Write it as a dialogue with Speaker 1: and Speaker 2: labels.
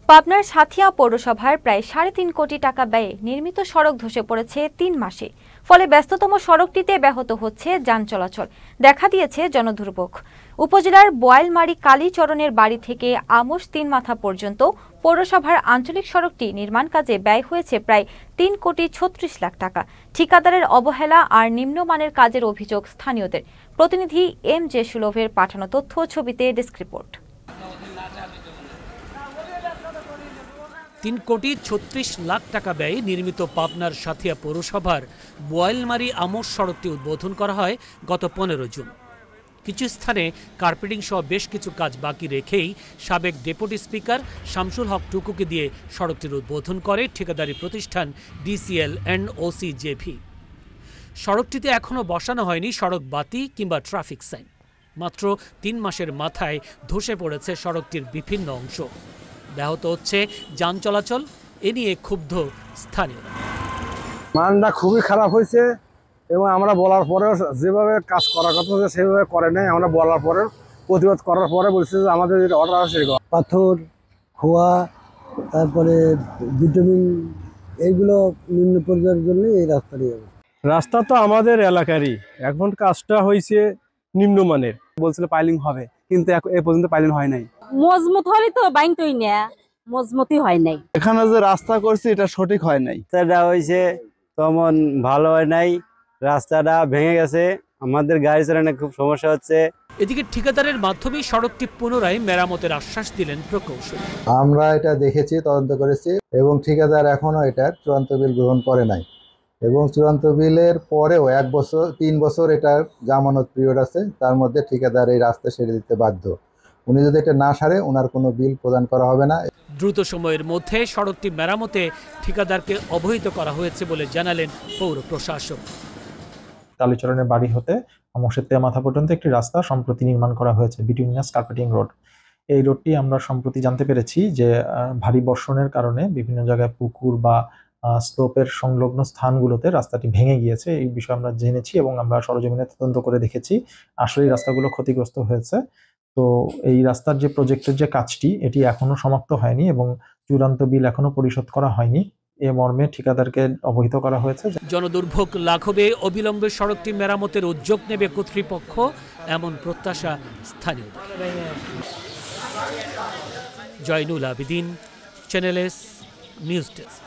Speaker 1: পাবনার সাঁথিয়া পৌরসভার প্রায় ৩.৫ কোটি টাকা ব্যয়ে নির্মিত সড়ক ধসে পড়েছে ৩ মাসে। ফলে ব্যস্ততম সড়কটিতে ব্যাহত হচ্ছে যান চলাচল, দেখা দিয়েছে জনদুর্ভোগ। উপজেলার বোয়ালমারী কালীচরণের বাড়ি থেকে আমস ৩ মাথা পর্যন্ত পৌরসভার আঞ্চলিক সড়কটি নির্মাণ কাজে ব্যয় হয়েছে প্রায় ৩,৩৬,০০,০০০ টাকা। ঠিকাদারের অবহেলা আর নিম্নমানের কাজের অভিযোগ স্থানীয়দের। প্রতিনিধি MJ সুলভের পাঠানো তথ্য ছবিতে ডেস্ক রিপোর্ট।
Speaker 2: ৩,৩৬,০০,০০০ টাকা ব্যয়ে নির্মিত পাবনার সাঁথিয়া পৌরসভার বোয়ালমারী আমস সড়কটি উদ্বোধন করা হয় গত ১৫ জুন। কিছু স্থানে কার্পেটিং সহ বেশ কিছু কাজ বাকি রেখেই সাবেক ডেপুটি স্পিকার শামসুল হক টুকুকে দিয়ে সড়কটির উদ্বোধন করে ঠিকাদারি প্রতিষ্ঠান DCL&OC-JV। সড়কটিতে এখনও বসানো হয়নি সড়ক বাতি কিংবা ট্রাফিক সাইন। মাত্র ৩ মাসের মাথায় ধসে পড়েছে সড়কটির বিভিন্ন অংশ, ব্যাহত হচ্ছে যান চলাচল। এ নিয়ে ক্ষুব্ধ স্থানীয়রা।
Speaker 3: মানটা খুবই খারাপ হয়েছে এবং আমরা বলার পরেও যেভাবে কাজ করার কথা সেভাবে করে নাই। আমরা বলার পরে প্রতিবাদ করার পরে বলছে যে আমাদের যেটা অর্ডার আছে
Speaker 4: পাথর, খোয়া, তারপরে ভিটামিন, এইগুলো নিম্ন পর্যায়ের জন্য এই রাস্তাটি হবে।
Speaker 3: রাস্তা তো আমাদের এলাকারই, এখন কাজটা হয়েছে নিম্নমানের।
Speaker 5: বলছিল পাইলিং হবে, কিন্তু এ পর্যন্ত পাইলিং হয় নাই।
Speaker 6: মজবুত হলে তো বাইনতই না, মজবুতই হয় নাই।
Speaker 5: এখানে যে রাস্তা করছে এটা সঠিক হয় নাই।
Speaker 7: রাস্তাটা হয়েছে তেমন ভালো হয় নাই, রাস্তাটা ভেঙে গেছে, আমাদের গাড়ি চালানো খুব সমস্যা হচ্ছে।
Speaker 2: এদিকে ঠিকাদারের মাধ্যমে সড়কটি পুনরায় মেরামতের আশ্বাস দিলেন প্রকৌশলী।
Speaker 8: আমরা এটা দেখেছি, তদন্ত করেছি এবং ঠিকাদার এখনো এটার চূড়ান্ত বিল গ্রহণ করে নাই এবং চূড়ান্ত বিলের পরেও 1 বছর 3 বছর এটার জামানত পিরিয়ড আছে, তার মধ্যে ঠিকাদার এই রাস্তা সেরে দিতে বাধ্য। উনি যদি এটা না সারে ওনার কোনো বিল প্রদান করা হবে না।
Speaker 2: দ্রুত সময়ের মধ্যে সড়কটি মেরামতে ঠিকাদারকে অবহিত করা হয়েছে বলে জানালেন পৌর প্রশাসক।
Speaker 9: কালীচরণের বাড়ি হতে আমসের ৩ মাথা পর্যন্ত একটি রাস্তা সম্প্রতি নির্মাণ করা হয়েছে, বিটুইনাস কার্পেটিং রোড। এই রোডটি আমরা সম্প্রতি জানতে পেরেছি যে ভারী বর্ষণের কারণে বিভিন্ন জায়গায় পুকুর বা স্লোপের সংলগ্ন স্থানগুলোতে রাস্তাটি ভেঙে গিয়েছে। এই বিষয়ে আমরা জেনেছি এবং আমরা সরজমিনে তদন্ত করে দেখেছি আসলে রাস্তাগুলো ক্ষতিগ্রস্ত হয়েছে। তো এই রাস্তার যে প্রজেক্টের যে কাজটি এটি এখনো সমাপ্ত হয়নি এবং চূড়ান্ত বিল এখনো পরিশোধ করা হয়নি। এ মর্মে ঠিকাদারকে অবহিত করা হয়েছে। জনদুর্ভোগ লাঘবে অবিলম্বে সড়কটি মেরামতের উদ্যোগ নেবে কর্তৃপক্ষ, এমন প্রত্যাশা স্থানীয়দের। Zainul Abedin, channel S news desk.